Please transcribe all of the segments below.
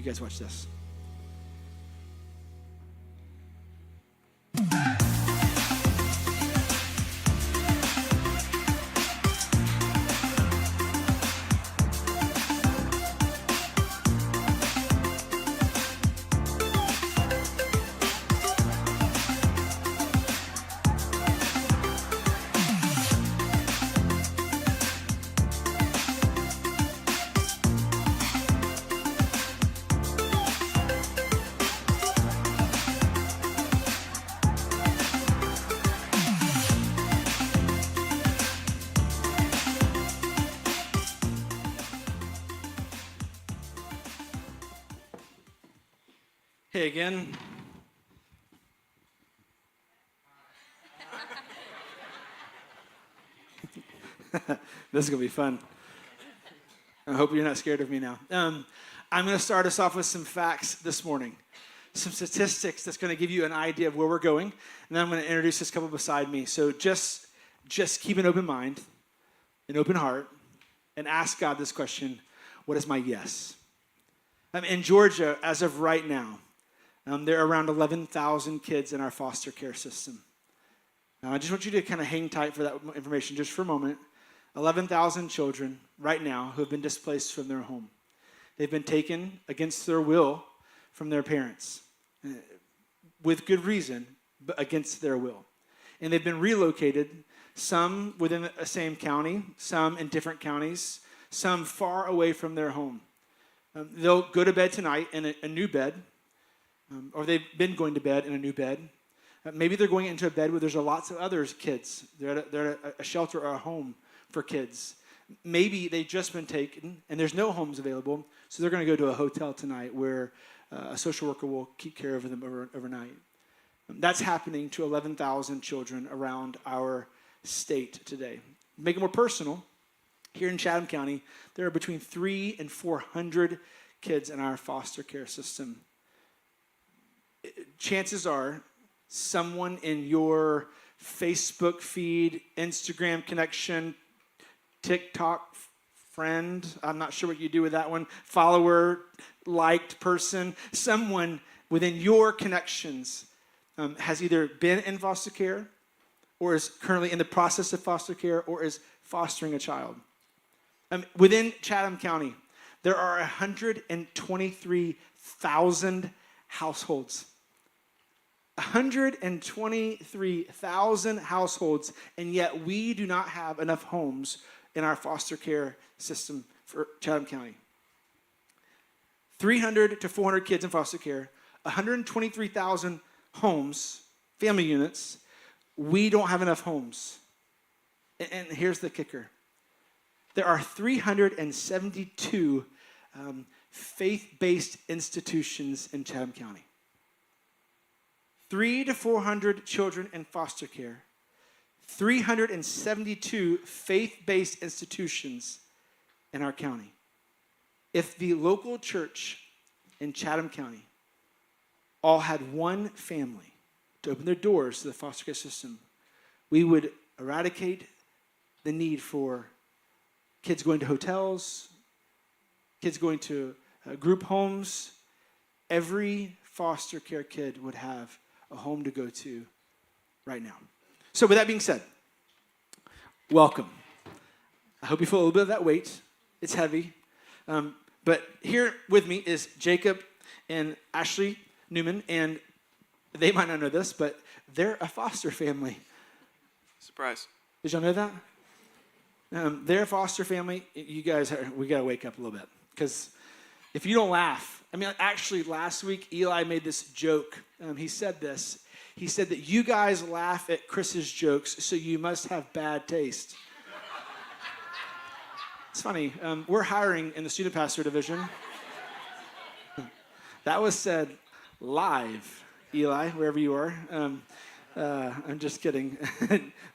You guys watch this. Hey again. This is going to be fun. I hope you're not scared of me now. I'm going to start us off with some facts this morning, some statistics that's going to give you an idea of where we're going, and then I'm going to introduce this couple beside me. So just keep an open mind, an open heart, and ask God this question: what is my yes? In Georgia, as of right now, there are around 11,000 kids in our foster care system. Now, I just want you to kind of hang tight for that information just for a moment. 11,000 children right now who have been displaced from their home. They've been taken against their will from their parents, with good reason, but against their will. And they've been relocated, some within the same county, some in different counties, some far away from their home. They'll go to bed tonight in a new bed, or they've been going to bed in a new bed. Maybe they're going into a bed where there's lots of other kids. They're at a shelter or a home for kids. Maybe they've just been taken and there's no homes available, so they're going to go to a hotel tonight where a social worker will keep care of them overnight. That's happening to 11,000 children around our state today. Make it more personal. Here in Chatham County, there are between 300 and 400 kids in our foster care system. Chances are someone in your Facebook feed, Instagram connection, TikTok friend, I'm not sure what you do with that one, follower, liked person, someone within your connections has either been in foster care or is currently in the process of foster care or is fostering a child. Within Chatham County, there are 123,000 households. 123,000 households, and yet we do not have enough homes in our foster care system for Chatham County. 300 to 400 kids in foster care, 123,000 homes, family units. We don't have enough homes. And here's the kicker. There are 372 faith-based institutions in Chatham County. 300 to 400 children in foster care, 372 faith-based institutions in our county. If the local church in Chatham County all had one family to open their doors to the foster care system, we would eradicate the need for kids going to hotels, kids going to group homes. Every foster care kid would have a home to go to right now. So with that being said, welcome. I hope you feel a little bit of that weight. It's heavy. But here with me is Jacob and Ashley Newman, and they might not know this, but they're a foster family. Surprise. Did y'all know that? They're a foster family. You guys, we got to wake up a little bit. Because if you don't laugh, actually last week, Eli made this joke. He said this. He said that you guys laugh at Chris's jokes, so you must have bad taste. It's funny. We're hiring in the student pastor division. That was said live, Eli, wherever you are. I'm just kidding.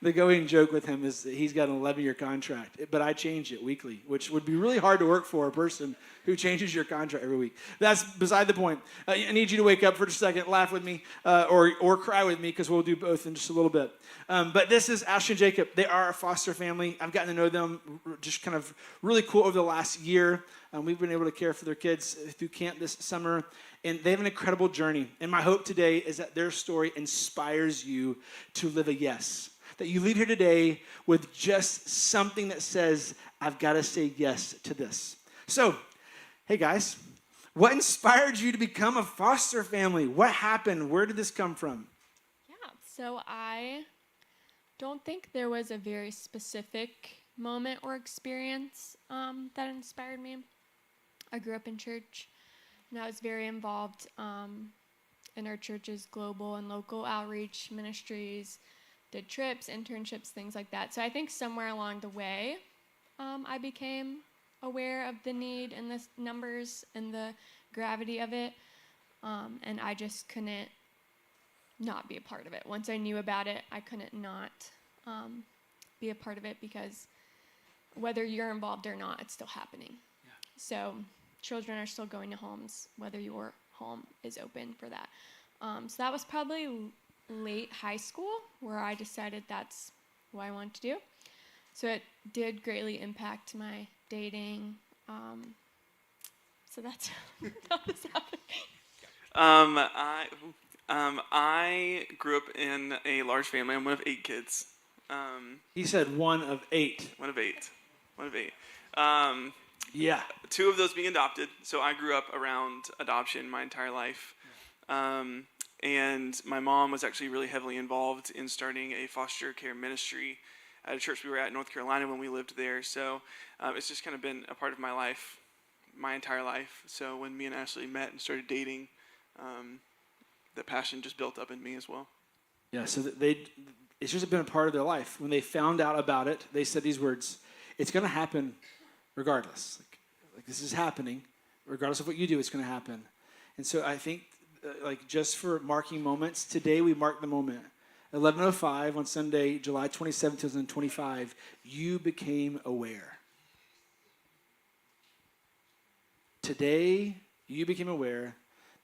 The going joke with him is that he's got an 11-year contract, but I change it weekly, which would be really hard to work for a person who changes your contract every week. That's beside the point. I need you to wake up for just a second, laugh with me, or cry with me, because we'll do both in just a little bit. But this is Ashley and Jacob. They are a foster family. I've gotten to know them just kind of really cool over the last year. We've been able to care for their kids through camp this summer, and they have an incredible journey. And my hope today is that their story inspires you to live a yes. That you leave here today with just something that says, I've got to say yes to this. So, hey guys, what inspired you to become a foster family? What happened? Where did this come from? Yeah, so I don't think there was a very specific moment or experience that inspired me. I grew up in church, and I was very involved in our church's global and local outreach ministries, did trips, internships, things like that. So I think somewhere along the way, I became aware of the need and the numbers and the gravity of it, and I just couldn't not be a part of it. Once I knew about it, I couldn't not be a part of it, because whether you're involved or not, it's still happening. Yeah. So children are still going to homes, whether your home is open for that. So that was probably late high school where I decided that's what I wanted to do. So it did greatly impact my dating. So that's how this happened. I grew up in a large family. I'm one of 8 kids. He said one of 8. One of eight. Yeah. 2 of those being adopted. So I grew up around adoption my entire life. And my mom was actually really heavily involved in starting a foster care ministry at a church we were at in North Carolina when we lived there. So it's just kind of been a part of my life, my entire life. So when me and Ashley met and started dating, the passion just built up in me as well. Yeah, so it's just been a part of their life. When they found out about it, they said these words: it's going to happen regardless. Like this is happening. Regardless of what you do, it's going to happen. And so I think, just for marking moments, today we mark the moment. 11:05 on Sunday, July 27, 2025, you became aware. Today, you became aware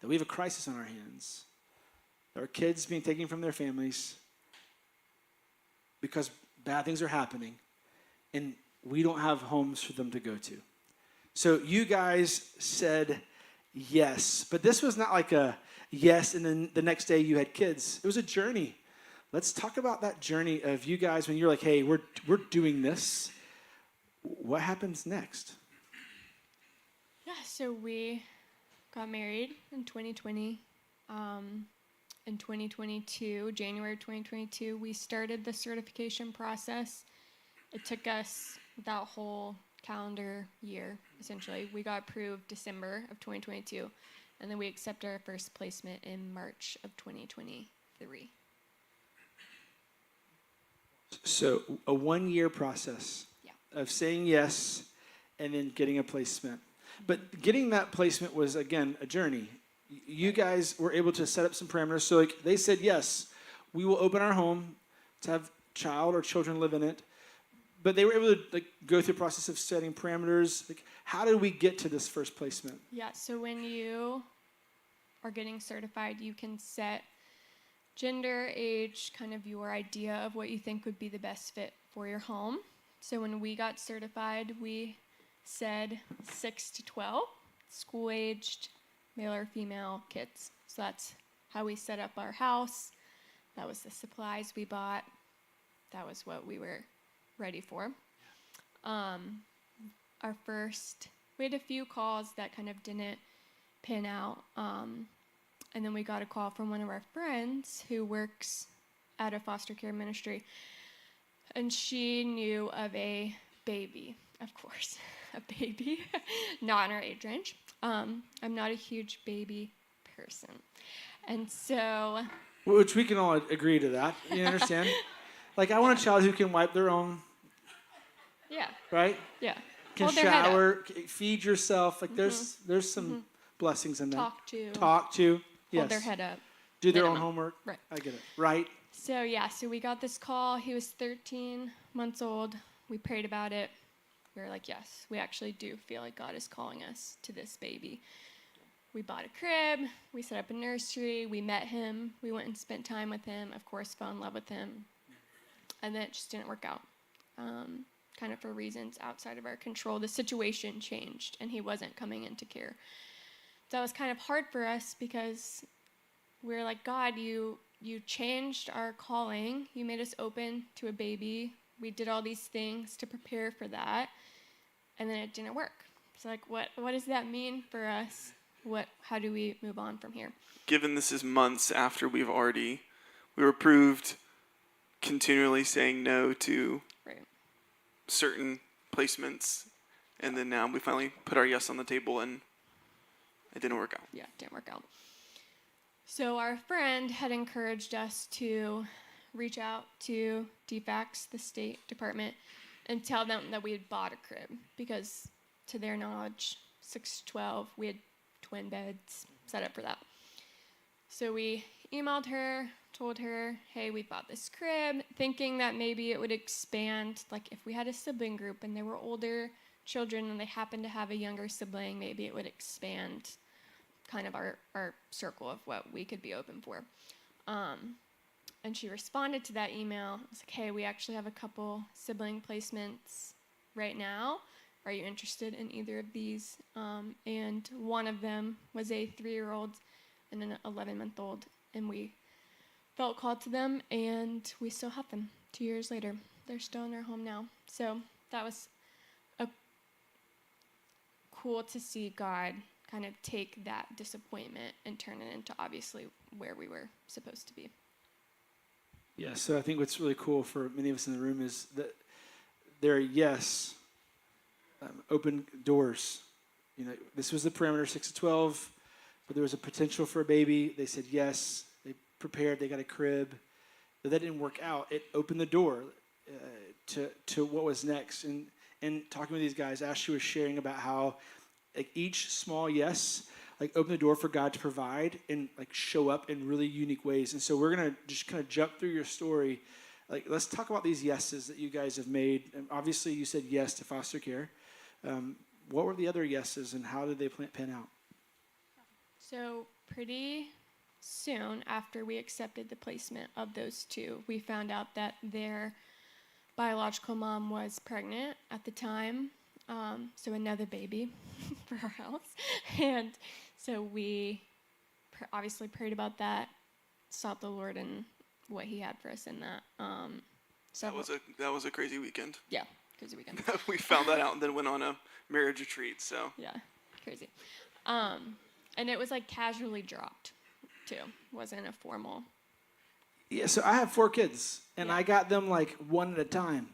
that we have a crisis on our hands. There are kids being taken from their families because bad things are happening, and we don't have homes for them to go to. So you guys said yes, but this was not like a yes and then the next day you had kids. It was a journey. Let's talk about that journey of you guys when you're like, hey, we're doing this. What happens next? Yeah, so we got married in 2020. In 2022, January 2022, we started the certification process. It took us that whole calendar year, essentially. We got approved December of 2022, and then we accepted our first placement in March of 2023. So a 1-year process of saying yes and then getting a placement. But getting that placement was, again, a journey. You guys were able to set up some parameters. So they said, yes, we will open our home to have child or children live in it. But they were able to go through the process of setting parameters. How did we get to this first placement? Yeah, so when you are getting certified, you can set gender, age, kind of your idea of what you think would be the best fit for your home. So when we got certified, we said 6 to 12, school-aged, male or female kids. So that's how we set up our house. That was the supplies we bought. That was what we were ready for. We had a few calls that kind of didn't pin out. And then we got a call from one of our friends who works at a foster care ministry. And she knew of a baby, of course, a baby, not in our age range. I'm not a huge baby person. And so... Which we can all agree to that. You understand? I want a child who can wipe their own. Yeah. Right? Yeah. Can shower, feed yourself. There's some blessings in that. Talk to. Yes. Hold their head up. Do their own homework. Right. I get it. Right. So we got this call. He was 13 months old. We prayed about it. we were like, yes, we actually do feel like God is calling us to this baby. We bought a crib, we set up a nursery, we met him, we went and spent time with him, of course, fell in love with him, and then it just didn't work out, kind of for reasons outside of our control. The situation changed, and he wasn't coming into care. So that was kind of hard for us because we were like, God, you changed our calling, you made us open to a baby, we did all these things to prepare for that, and then it didn't work. So like, what does that mean for us? How do we move on from here? Given this is months after we were approved, continually saying no to Right. certain placements, and then now we finally put our yes on the table, and it didn't work out. Yeah, it didn't work out. So our friend had encouraged us to reach out to DFACS, the State Department, and tell them that we had bought a crib because, to their knowledge, 6-12, we had twin beds set up for that. So we emailed her, told her, hey, we bought this crib, thinking that maybe it would expand, like if we had a sibling group and there were older children and they happened to have a younger sibling, maybe it would expand kind of our circle of what we could be open for. And she responded to that email. I was like, hey, we actually have a couple sibling placements right now. Are you interested in either of these? And one of them was a 3-year-old and an 11-month-old. And we felt called to them, and we still have them 2 years later. They're still in their home now. So that was cool to see God kind of take that disappointment and turn it into obviously where we were supposed to be. Yeah, so I think what's really cool for many of us in the room is that their yes open doors. You know, this was the parameter, 6-12, but there was a potential for a baby. They said yes. They prepared. They got a crib. But that didn't work out. It opened the door to what was next. And talking with these guys, Ashley was sharing about how like each small yes like open the door for God to provide and like show up in really unique ways. And so we're gonna just kind of jump through your story. Like, let's talk about these yeses that you guys have made. And obviously, you said yes to foster care. What were the other yeses, and how did they pan out? So pretty soon after we accepted the placement of those two, we found out that their biological mom was pregnant at the time, so another baby for our house. And so we obviously prayed about that, sought the Lord and what He had for us in that. That was a crazy weekend. Yeah, crazy weekend. We found that out and then went on a marriage retreat. So yeah, crazy. And it was like casually dropped too. Wasn't a formal. Yeah, so I have 4 kids, and Yeah. I got them like one at a time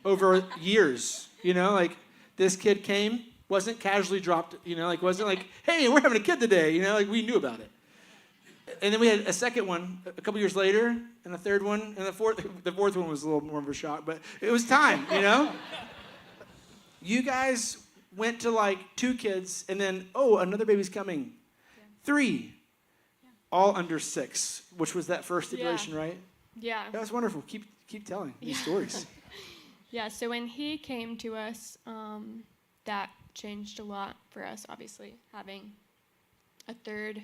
over years. You know, like this kid came, wasn't casually dropped. You know, like wasn't like, hey, we're having a kid today. You know, like we knew about it. And then we had a second one a couple years later, and a third one, and the fourth one was a little more of a shock, but it was time, you know? You guys went to like 2 kids, and then, another baby's coming. Yeah. 3, all under 6, which was that first stipulation, right? Yeah. That was wonderful. Keep telling these stories. Yeah, so when he came to us, that changed a lot for us, obviously, having a third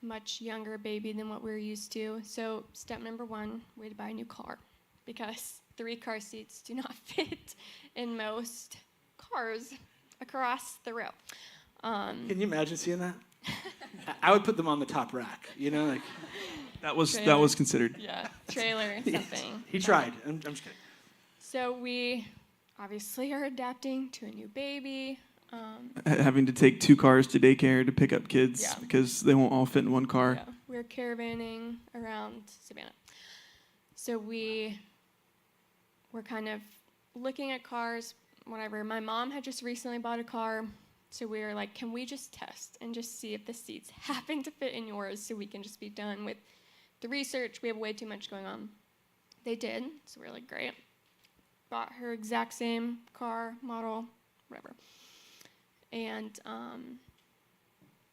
much younger baby than what we were used to. So step number 1, we had to buy a new car because 3 car seats do not fit in most cars across the row. Can you imagine seeing that? I would put them on the top rack, you know, like that was considered. Yeah, trailer and something. He tried. I'm just kidding. So we obviously are adapting to a new baby. Having to take 2 cars to daycare to pick up kids because they won't all fit in one car. Yeah, we're caravanning around Savannah. So we were kind of looking at cars, whatever. My mom had just recently bought a car, so we were like, can we just test and just see if the seats happen to fit in yours so we can just be done with the research? We have way too much going on. They did, so we were like, great. Bought her exact same car, model, whatever. And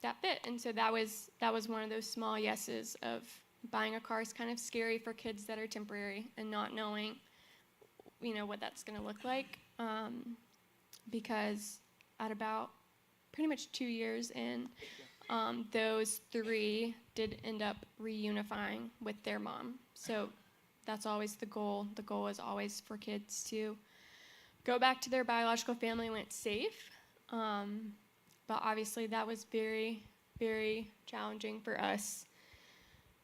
that fit. And so that was one of those small yeses of buying a car is kind of scary for kids that are temporary and not knowing, you know, what that's going to look like. because at about pretty much 2 years in, those three did end up reunifying with their mom. So that's always the goal. The goal is always for kids to go back to their biological family when it's safe. But obviously that was very, very challenging for us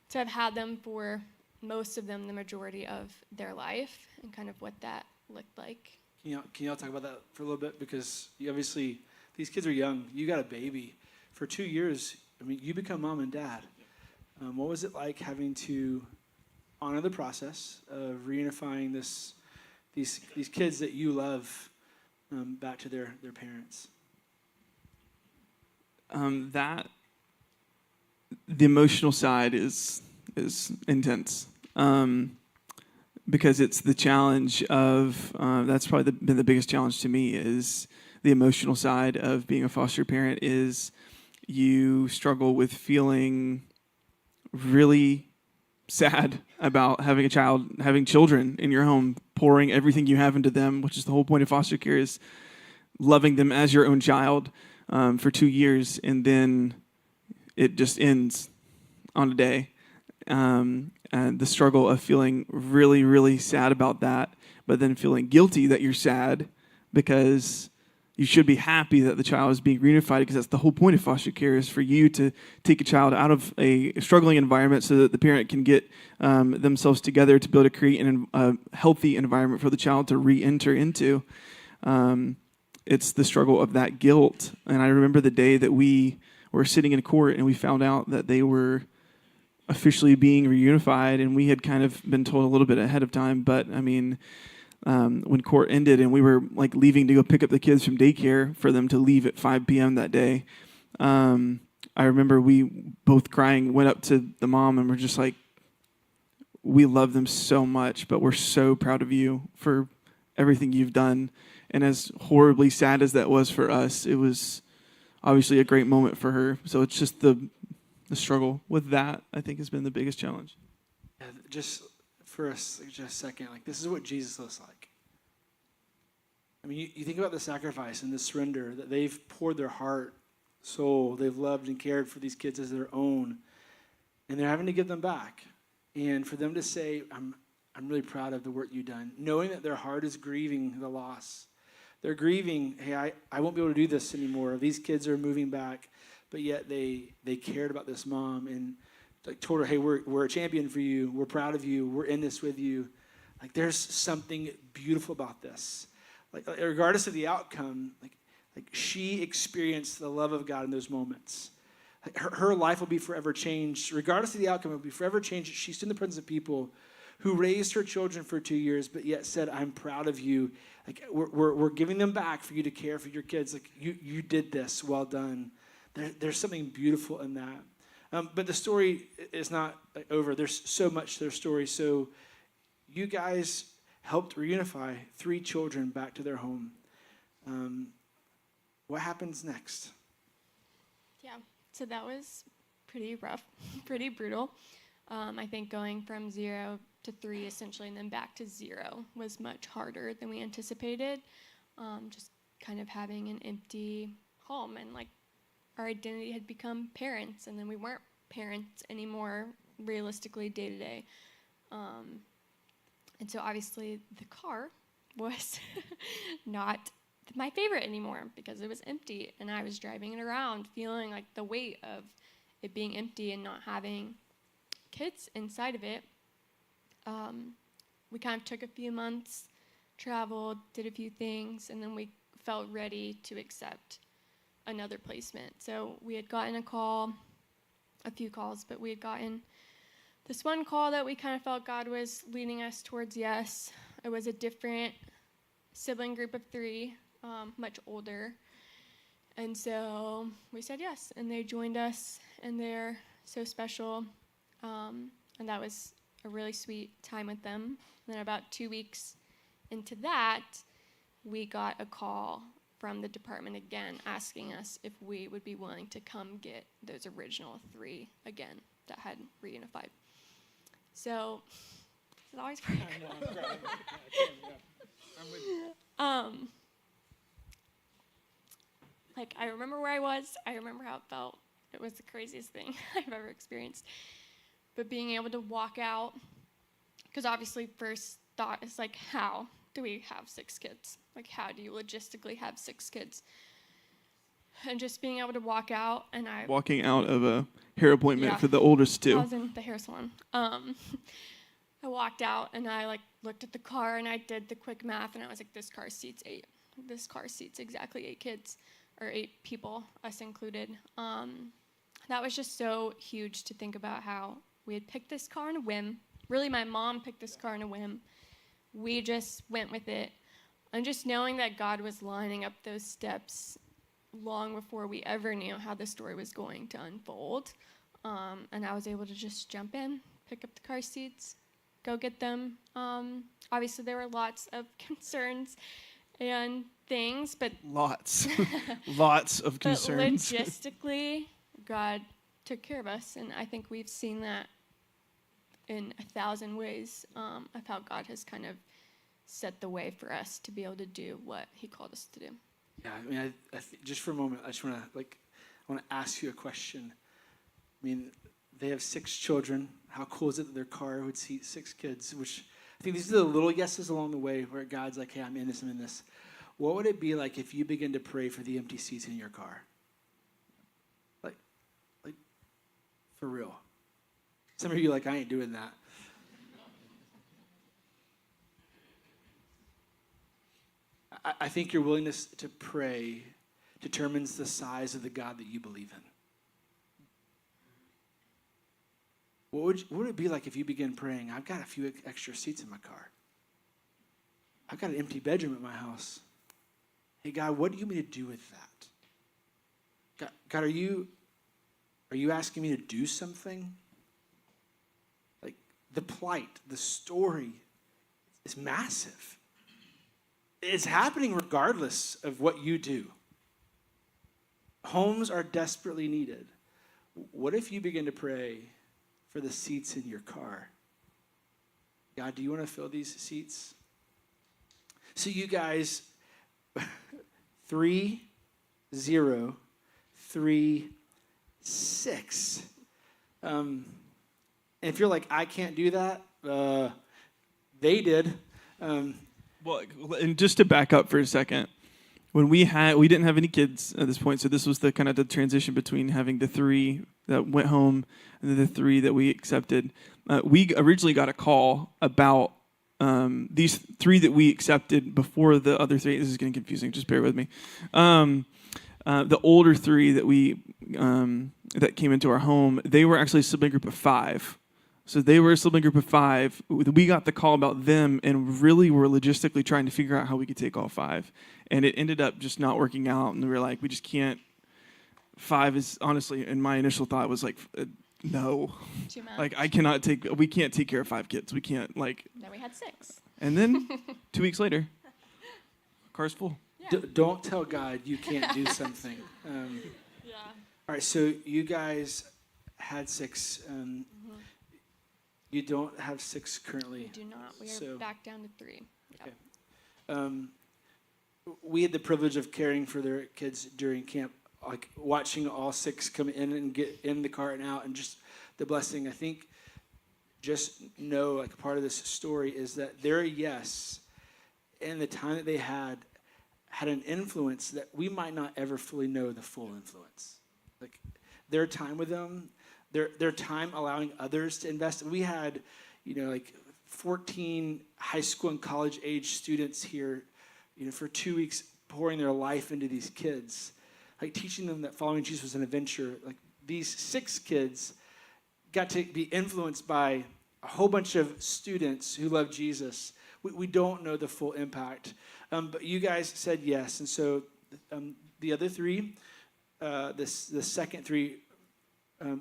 to have had them for most of them the majority of their life and kind of what that looked like. Can y'all talk about that for a little bit? Because obviously these kids are young. You got a baby. For 2 years, I mean, you become mom and dad. What was it like having to honor the process of reunifying these kids that you love back to their parents? That the emotional side is intense, because it's the challenge of that's probably been the biggest challenge to me is the emotional side of being a foster parent. Is you struggle with feeling really sad about having having children in your home, pouring everything you have into them, which is the whole point of foster care, is loving them as your own child for 2 years, and then it just ends on a day. And the struggle of feeling really, really sad about that, but then feeling guilty that you're sad because you should be happy that the child is being reunified, because that's the whole point of foster care, is for you to take a child out of a struggling environment so that the parent can get themselves together to be able to create a healthy environment for the child to re-enter into. It's the struggle of that guilt. And I remember the day that we were sitting in court and we found out that they were officially being reunified, and we had kind of been told a little bit ahead of time, but I mean, when court ended and we were like leaving to go pick up the kids from daycare for them to leave at 5 p.m. that day, I remember we both crying, went up to the mom and we're just like, we love them so much, but we're so proud of you for everything you've done. And as horribly sad as that was for us, it was obviously a great moment for her. So it's just the struggle with that, I think, has been the biggest challenge. Yeah, just for just a second, like, this is what Jesus looks like. I mean, you think about the sacrifice and the surrender that they've poured their heart, soul, they've loved and cared for these kids as their own, and they're having to give them back. And for them to say, I'm really proud of the work you've done, knowing that their heart is grieving the loss. They're grieving, hey, I won't be able to do this anymore. These kids are moving back, but yet they cared about this mom and like told her, hey, we're a champion for you. We're proud of you. We're in this with you. Like, there's something beautiful about this. Like regardless of the outcome, like she experienced the love of God in those moments. Like her life will be forever changed. Regardless of the outcome, it will be forever changed. She's in the presence of people who raised her children for 2 years, but yet said, I'm proud of you. Like, we're giving them back for you to care for your kids. Like, you did this. Well done. There's something beautiful in that. But the story is not over. There's so much to their story. So you guys helped reunify 3 children back to their home. What happens next? Yeah, so that was pretty rough, pretty brutal. I think going from 0 to 3 essentially and then back to 0 was much harder than we anticipated. Just kind of having an empty home, and like our identity had become parents, and then we weren't parents anymore realistically day to day. And so obviously the car was not my favorite anymore because it was empty, and I was driving it around feeling like the weight of it being empty and not having kids inside of it. We kind of took a few months, traveled, did a few things, and then we felt ready to accept another placement. So we had gotten a few calls, but we had gotten this one call that we kind of felt God was leading us towards yes. It was a different sibling group of 3, much older. And so we said yes, and they joined us, and they're so special. And that was a really sweet time with them. And then about 2 weeks into that, we got a call from the department again asking us if we would be willing to come get those original 3 again that had reunified. So it's always Like, I remember where I was. I remember how it felt. It was the craziest thing I've ever experienced. But being able to walk out, because obviously first thought is like, how do we have 6 kids? Like, how do you logistically have 6 kids? And just being able to walk out, and Walking out of a hair appointment Yeah. for the oldest I two. was in the hair salon. I walked out and I looked at the car and I did the quick math and I was like, this car seats 8. This car seats exactly 8 kids, or 8 people, us included. That was just so huge to think about how we had picked this car on a whim. Really, my mom picked this car on a whim. We just went with it. And just knowing that God was lining up those steps long before we ever knew how the story was going to unfold. And I was able to just jump in, pick up the car seats, go get them. Obviously, there were lots of concerns and things, but Lots of but concerns. logistically, God took care of us, and I think we've seen that in 1,000 ways of how God has kind of set the way for us to be able to do what He called us to do. Yeah, I mean, just for a moment, I just want to ask you a question. I mean, they have 6 children. How cool is it that their car would seat 6 kids? Which I think these are the little yeses along the way where God's like, hey, I'm in this, I'm in this. What would it be like if you begin to pray for the empty seats in your car? Like for real. Some of you are like, I ain't doing that. I think your willingness to pray determines the size of the God that you believe in. What would it be like if you begin praying, I've got a few extra seats in my car. I've got an empty bedroom at my house. Hey, God, what do you want me to do with that? God, are you asking me to do something? Like, the plight, the story is massive. It's happening regardless of what you do. Homes are desperately needed. What if you begin to pray for the seats in your car? God, do you want to fill these seats? So you guys, 3, 0, 3, 6. And if you're like, I can't do that, they did. Well, and just to back up for a second, when we didn't have any kids at this point, so this was the kind of the transition between having the 3 that went home and then the 3 that we accepted. We originally got a call about these 3 that we accepted before the other 3. This is getting confusing. Just bear with me. The older 3 that we that came into our home, they were actually a sibling group of 5. So they were a sibling group of 5. We got the call about them and really were logistically trying to figure out how we could take all 5. And it ended up just not working out. And we were like, we just can't. 5 is honestly, and my initial thought was like, no. Too much. Like, we can't take care of 5 kids. We can't, like. Then we had 6. And then 2 weeks later, car's full. Yeah. Don't tell God you can't do something. Yeah. All right, so you guys had 6. You don't have 6 currently. We do not. We are So- back down to 3. Yep. Okay. We had the privilege of caring for their kids during camp, like watching all 6 come in and get in the car and out, and just the blessing. I think just know, like, part of this story is that their yes and the time that they had an influence that we might not ever fully know the full influence. Like, their time with them, their time allowing others to invest. We had, like 14 high school and college age students here, for 2 weeks pouring their life into these kids, like teaching them that following Jesus was an adventure. Like, these 6 kids got to be influenced by a whole bunch of students who love Jesus. We don't know the full impact, but you guys said yes, and so the other 3, the second 3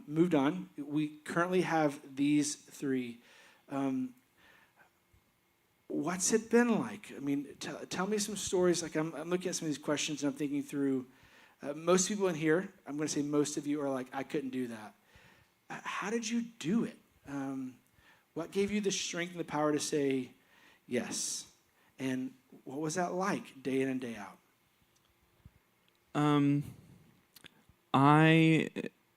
moved on. We currently have these 3. What's it been like? I mean, tell me some stories. Like, I'm looking at some of these questions and I'm thinking through. Most people in here, I'm going to say most of you are like, I couldn't do that. How did you do it? What gave you the strength and the power to say yes? And what was that like day in and day out?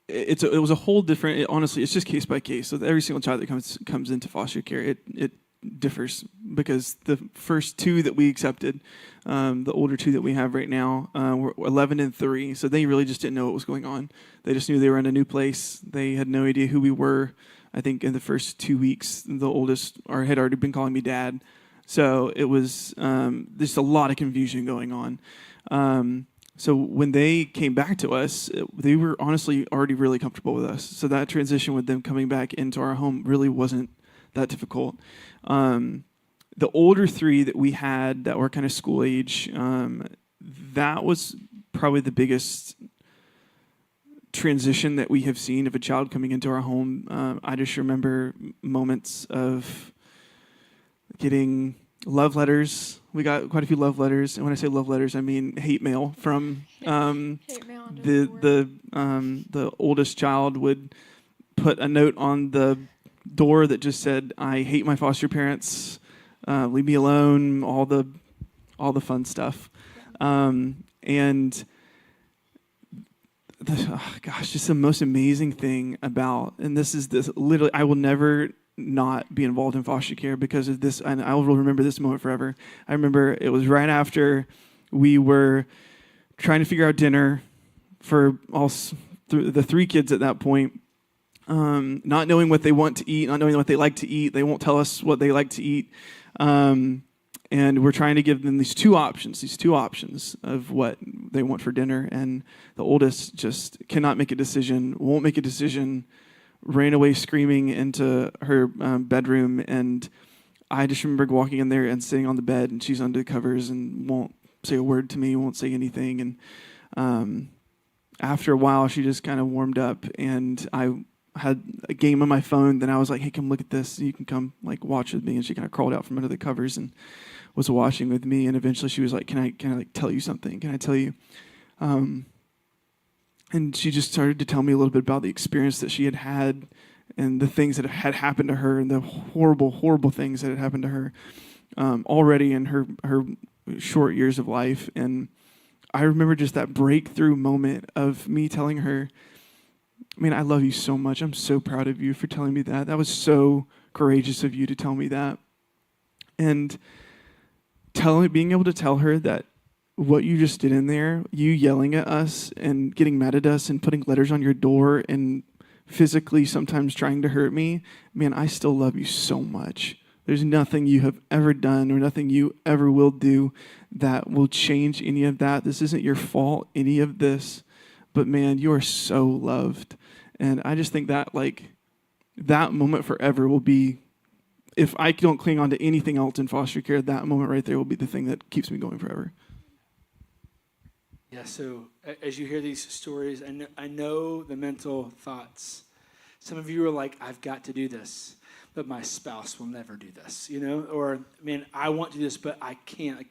It was a whole different. Honestly, it's just case by case. So every single child that comes into foster care, it differs because the first two that we accepted, the older two that we have right now, were 11 and 3. So they really just didn't know what was going on. They just knew they were in a new place. They had no idea who we were. I think in the first 2 weeks, the oldest had already been calling me dad. So it was just a lot of confusion going on. So when they came back to us, they were honestly already really comfortable with us. So that transition with them coming back into our home really wasn't that difficult. The older 3 that we had that were kind of school age, that was probably the biggest transition that we have seen of a child coming into our home. I just remember moments of getting love letters. We got quite a few love letters, and when I say love letters, I mean hate mail from Hate mail under the oldest child would put a note on the door that just said, "I hate my foster parents, leave me alone," all the fun stuff, and just the most amazing thing about, and this literally, I will never not be involved in foster care because of this, and I will remember this moment forever. I remember it was right after we were trying to figure out dinner for all the 3 kids at that point, not knowing what they want to eat, not knowing what they like to eat. They won't tell us what they like to eat. And we're trying to give them these two options of what they want for dinner. And the oldest just cannot make a decision, won't make a decision, ran away screaming into her bedroom. And I just remember walking in there and sitting on the bed, and she's under the covers and won't say a word to me, won't say anything. And after a while, she just kind of warmed up, and I had a game on my phone. Then I was like, "Hey, come look at this. You can come watch with me." And she kind of crawled out from under the covers and was watching with me. And eventually, she was like, "Can I tell you something? Can I tell you?" And she just started to tell me a little bit about the experience that she had had, and the things that had happened to her, and the horrible, horrible things that had happened to her already in her short years of life. And I remember just that breakthrough moment of me telling her, "Man, I love you so much. I'm so proud of you for telling me that. That was so courageous of you to tell me that." And being able to tell her that what you just did in there, you yelling at us and getting mad at us and putting letters on your door and physically sometimes trying to hurt me, man, I still love you so much. There's nothing you have ever done or nothing you ever will do that will change any of that. This isn't your fault, any of this. But man, you are so loved. And I just think that that moment forever will be, if I don't cling on to anything else in foster care, that moment right there will be the thing that keeps me going forever. Yeah, so as you hear these stories, I know the mental thoughts. Some of you are like, "I've got to do this, but my spouse will never do this," or, "Man, I want to do this, but I can't."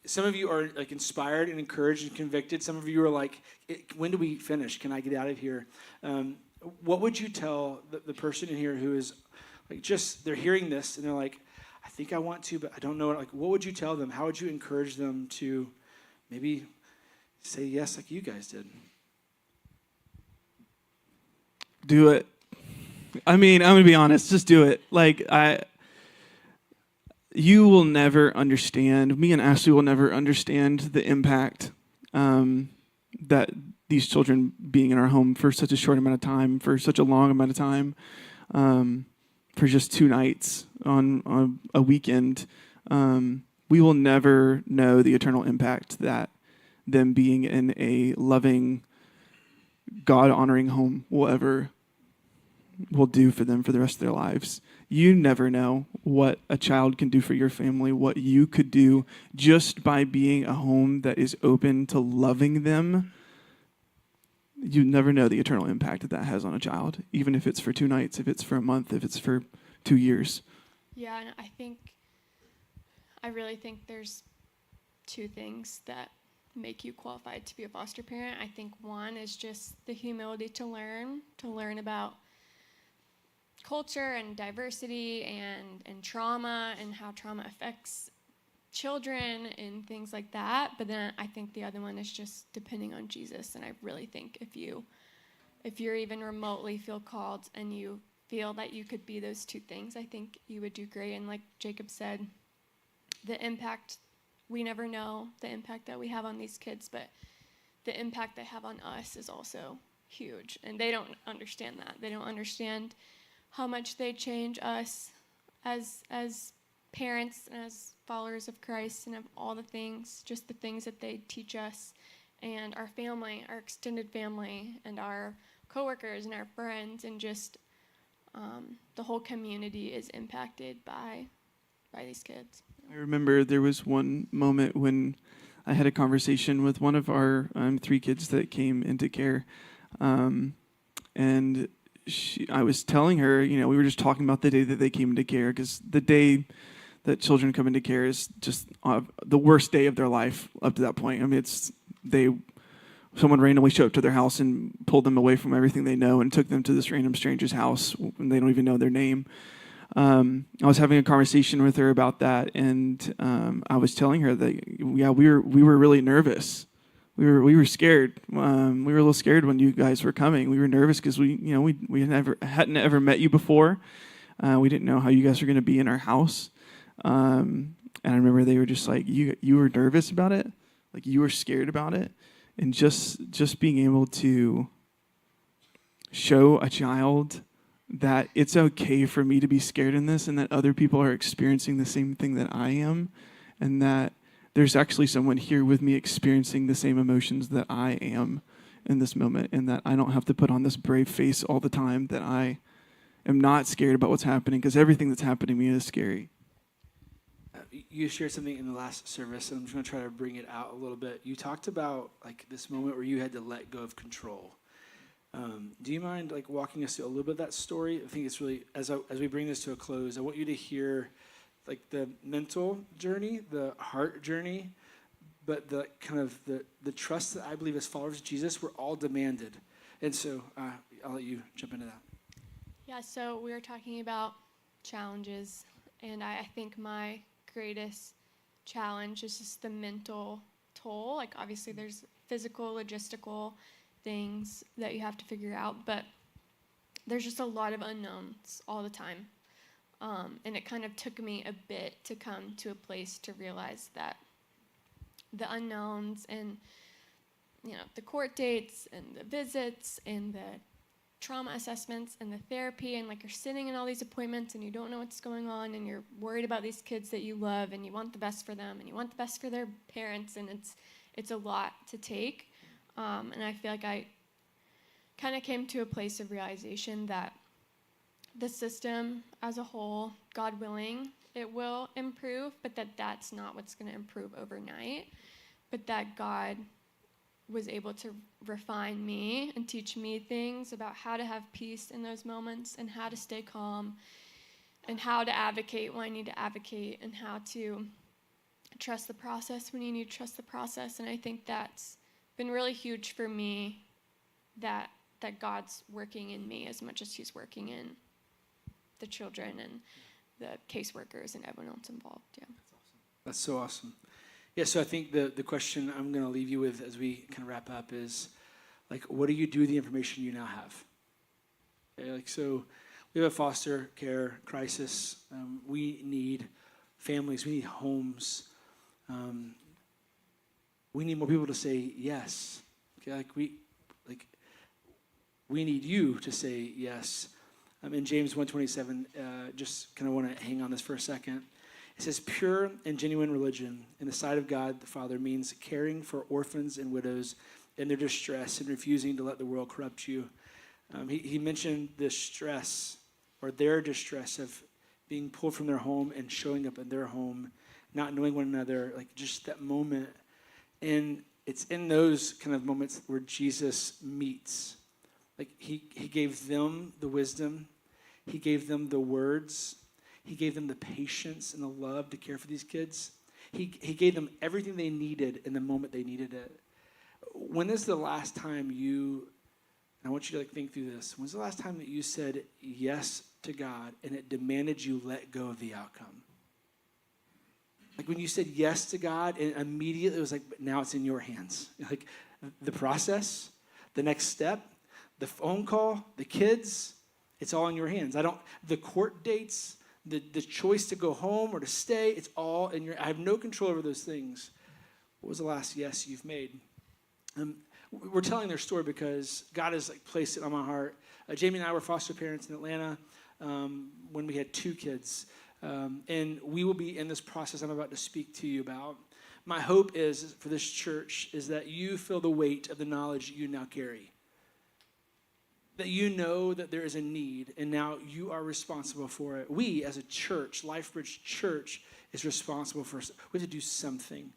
Some of you are inspired and encouraged and convicted. Some of you are like, "When do we finish? Can I get out of here?" What would you tell the person in here who is they're hearing this and they're like, "I think I want to, but I don't know." What would you tell them? How would you encourage them to maybe say yes like you guys did? Do it. I mean, I'm going to be honest. Just do it. You will never understand. Me and Ashley will never understand the impact that these children being in our home for such a short amount of time, for such a long amount of time, for just 2 nights on a weekend. We will never know the eternal impact that them being in a loving, God-honoring home will do for them for the rest of their lives. You never know what a child can do for your family, what you could do just by being a home that is open to loving them. You never know the eternal impact that has on a child, even if it's for 2 nights, if it's for a month, if it's for 2 years. Yeah, and I really think there's 2 things that make you qualified to be a foster parent. I think one is just the humility to learn about culture and diversity and trauma and how trauma affects children and things like that. But then I think the other one is just depending on Jesus. And I really think if you're even remotely feel called and you feel that you could be those two things, I think you would do great. And like Jacob said, the impact, we never know the impact that we have on these kids, but the impact they have on us is also huge. And they don't understand that. They don't understand how much they change us as parents and as followers of Christ, and of all the things, just the things that they teach us, and our family, our extended family, and our coworkers and our friends, and just the whole community is impacted by these kids. I remember there was one moment when I had a conversation with one of our 3 kids that came into care, and I was telling her, we were just talking about the day that they came into care, because the day that children come into care is just the worst day of their life up to that point. I mean, someone randomly showed up to their house and pulled them away from everything they know and took them to this random stranger's house and they don't even know their name. I was having a conversation with her about that, and I was telling her that we were really nervous. We were scared. We were a little scared when you guys were coming. We were nervous because we hadn't ever met you before. We didn't know how you guys were going to be in our house. And I remember they were just like, you were nervous about it, like you were scared about it, and just being able to show a child that it's okay for me to be scared in this, and that other people are experiencing the same thing that I am, and that there's actually someone here with me experiencing the same emotions that I am in this moment, and that I don't have to put on this brave face all the time, that I am not scared about what's happening, because everything that's happening to me is scary. You shared something in the last service, and I'm just going to try to bring it out a little bit. You talked about like this moment where you had to let go of control. Do you mind like walking us through a little bit of that story? I think it's really, as we bring this to a close, I want you to hear like the mental journey, the heart journey, but the kind of the trust that I believe as followers of Jesus we're all demanded. And so I'll let you jump into that. Yeah, so we were talking about challenges, and I think my greatest challenge is just the mental toll. Like obviously there's physical, logistical things that you have to figure out, but there's just a lot of unknowns all the time. And it kind of took me a bit to come to a place to realize that the unknowns and, the court dates and the visits and the trauma assessments and the therapy, and like you're sitting in all these appointments and you don't know what's going on, and you're worried about these kids that you love, and you want the best for them, and you want the best for their parents, and it's a lot to take. And I feel like I kind of came to a place of realization that the system as a whole, God willing, it will improve, but that's not what's going to improve overnight. But that God was able to refine me and teach me things about how to have peace in those moments, and how to stay calm, and how to advocate when I need to advocate, and how to trust the process when you need to trust the process. And I think that's been really huge for me, that God's working in me as much as he's working in the children and the caseworkers and everyone else involved. Yeah. That's so awesome. Yeah, so I think the question I'm going to leave you with as we kind of wrap up is, like, what do you do with the information you now have? Okay, so we have a foster care crisis. We need families. We need homes. We need more people to say yes. Okay, we need you to say yes. In James 1:27, just kind of want to hang on this for a second. It says, pure and genuine religion in the sight of God the Father means caring for orphans and widows in their distress and refusing to let the world corrupt you. He mentioned the stress, or their distress, of being pulled from their home and showing up in their home, not knowing one another, like just that moment. And it's in those kind of moments where Jesus meets. Like he gave them the wisdom, he gave them the words, he gave them the patience and the love to care for these kids. He gave them everything they needed in the moment they needed it. When is the last time and I want you to think through this, when's the last time that you said yes to God and it demanded you let go of the outcome? Like when you said yes to God, and immediately it was like, but now it's in your hands. Like the process, the next step, the phone call, the kids, it's all in your hands. The court dates, the choice to go home or to stay, it's all in I have no control over those things. What was the last yes you've made? We're telling their story because God has like placed it on my heart. Jamie and I were foster parents in Atlanta when we had 2 kids. And we will be in this process I'm about to speak to you about. My hope is for this church is that you feel the weight of the knowledge you now carry. That you know that there is a need, and now you are responsible for it. We, as a church, LifeBridge Church, is responsible for it. We have to do something.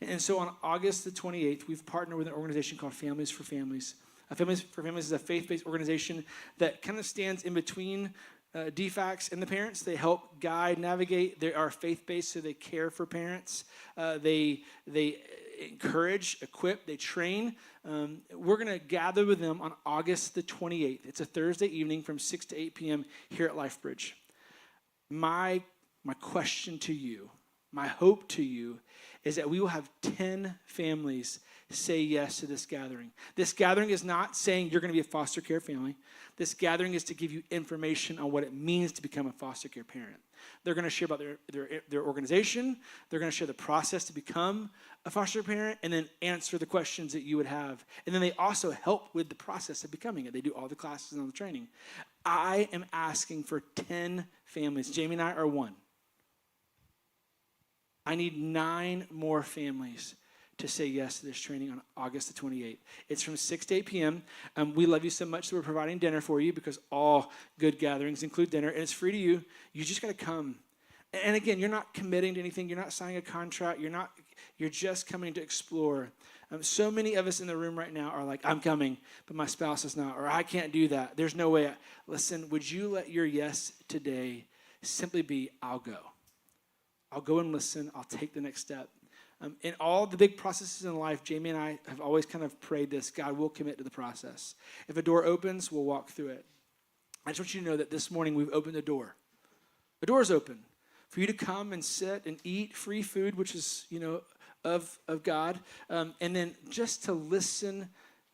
And so on August the 28th, we've partnered with an organization called Families for Families. Families for Families is a faith-based organization that kind of stands in between DFACs and the parents. They help guide, navigate. They are faith-based, so they care for parents. They encourage, equip, they train. We're going to gather with them on August the 28th. It's a Thursday evening from 6 to 8 p.m. here at LifeBridge. My question to you, my hope to you, is that we will have 10 families say yes to this gathering. This gathering is not saying you're going to be a foster care family. This gathering is to give you information on what it means to become a foster care parent. They're going to share about their organization. They're going to share the process to become a foster parent and then answer the questions that you would have. And then they also help with the process of becoming it. They do all the classes and all the training. I am asking for 10 families. Jamie and I are 1. I need 9 more families to say yes to this training on August the 28th. It's from 6 to 8 p.m. We love you so much that we're providing dinner for you because all good gatherings include dinner, and it's free to you. You just got to come. And again, you're not committing to anything. You're not signing a contract. You're just coming to explore. So many of us in the room right now are like, I'm coming, but my spouse is not, or I can't do that. There's no way. Listen, would you let your yes today simply be, I'll go. I'll go and listen. I'll take the next step. In all the big processes in life, Jamie and I have always kind of prayed this: God will commit to the process. If a door opens, we'll walk through it. I just want you to know that this morning we've opened a door. The door's open for you to come and sit and eat free food, which is, of God, and then just to listen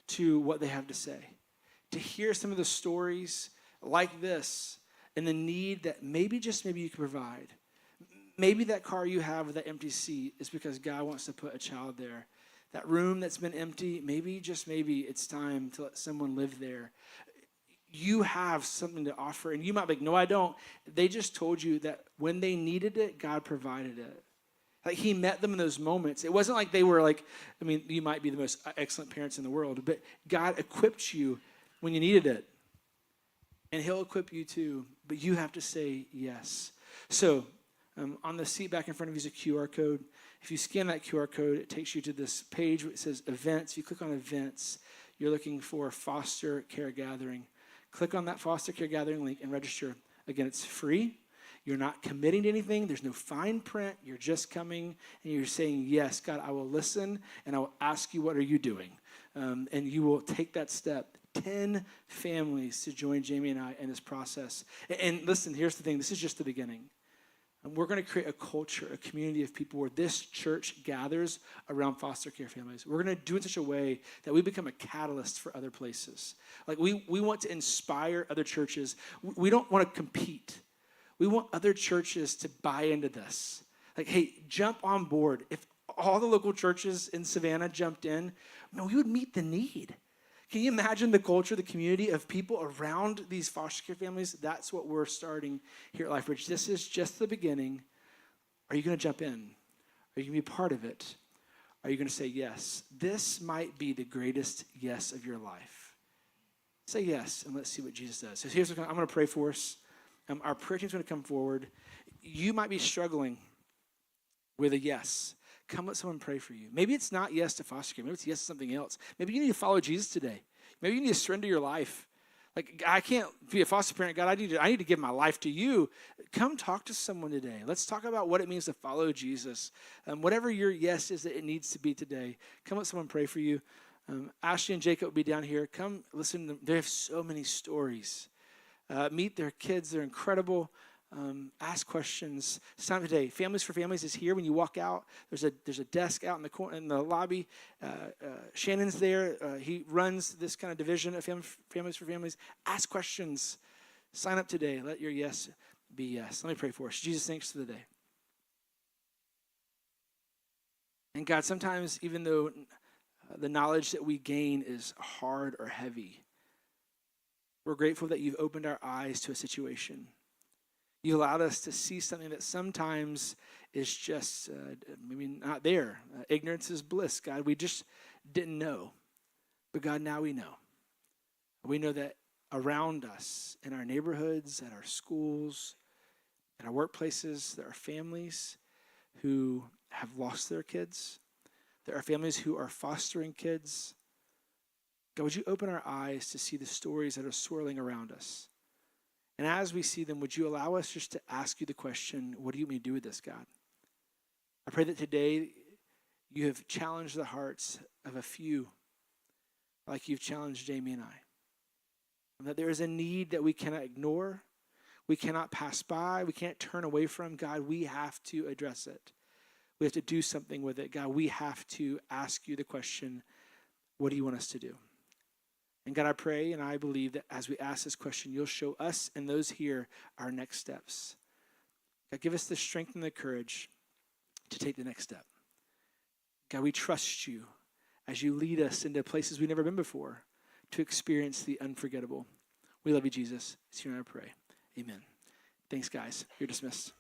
to what they have to say, to hear some of the stories like this and the need that maybe you can provide. Maybe that car you have with that empty seat is because God wants to put a child there. That room that's been empty, maybe, just maybe, it's time to let someone live there. You have something to offer, and you might be like, no, I don't. They just told you that when they needed it, God provided it. Like he met them in those moments. It wasn't like they were like, you might be the most excellent parents in the world, but God equipped you when you needed it. And he'll equip you too, but you have to say yes. So, on the seat back in front of you is a QR code. If you scan that QR code, it takes you to this page where it says events. If you click on events, you're looking for foster care gathering. Click on that foster care gathering link and register. Again, it's free. You're not committing to anything. There's no fine print. You're just coming and you're saying, yes, God, I will listen and I will ask you, what are you doing? And you will take that step. 10 families to join Jamie and I in this process. And listen, here's the thing. This is just the beginning. And we're going to create a culture, a community of people where this church gathers around foster care families. We're going to do it in such a way that we become a catalyst for other places. Like we want to inspire other churches. We don't want to compete. We want other churches to buy into this. Like, hey, jump on board. If all the local churches in Savannah jumped in, we would meet the need. Can you imagine the culture, the community of people around these foster care families? That's what we're starting here at LifeBridge. This is just the beginning. Are you going to jump in? Are you going to be part of it? Are you going to say yes? This might be the greatest yes of your life. Say yes, and let's see what Jesus does. So here's what I'm going to pray for us. Our prayer team's going to come forward. You might be struggling with a yes. Come let someone pray for you. Maybe it's not yes to foster care. Maybe it's yes to something else. Maybe you need to follow Jesus today. Maybe you need to surrender your life. Like, I can't be a foster parent. God, I need to give my life to you. Come talk to someone today. Let's talk about what it means to follow Jesus. Whatever your yes is that it needs to be today, come let someone pray for you. Ashley and Jacob will be down here. Come listen to them. They have so many stories. Meet their kids. They're incredible. Ask questions. It's time today. Families for Families is here. When you walk out, there's a desk out in the corner in the lobby. Shannon's there. He runs this kind of division of Families for Families. Ask questions. Sign up today. Let your yes be yes. Let me pray for us. Jesus, thanks for the day. And God, sometimes even though the knowledge that we gain is hard or heavy, we're grateful that you've opened our eyes to a situation. You allowed us to see something that sometimes is just maybe not there. Ignorance is bliss, God. We just didn't know. But God, now we know. We know that around us, in our neighborhoods, at our schools, at our workplaces, there are families who have lost their kids. There are families who are fostering kids. God, would you open our eyes to see the stories that are swirling around us? And as we see them, would you allow us just to ask you the question, what do you want me to do with this, God? I pray that today you have challenged the hearts of a few like you've challenged Jamie and I. And that there is a need that we cannot ignore, we cannot pass by, we can't turn away from. God, we have to address it. We have to do something with it. God, we have to ask you the question, what do you want us to do? And God, I pray and I believe that as we ask this question, you'll show us and those here our next steps. God, give us the strength and the courage to take the next step. God, we trust you as you lead us into places we've never been before to experience the unforgettable. We love you, Jesus. It's here and I pray. Amen. Thanks, guys. You're dismissed.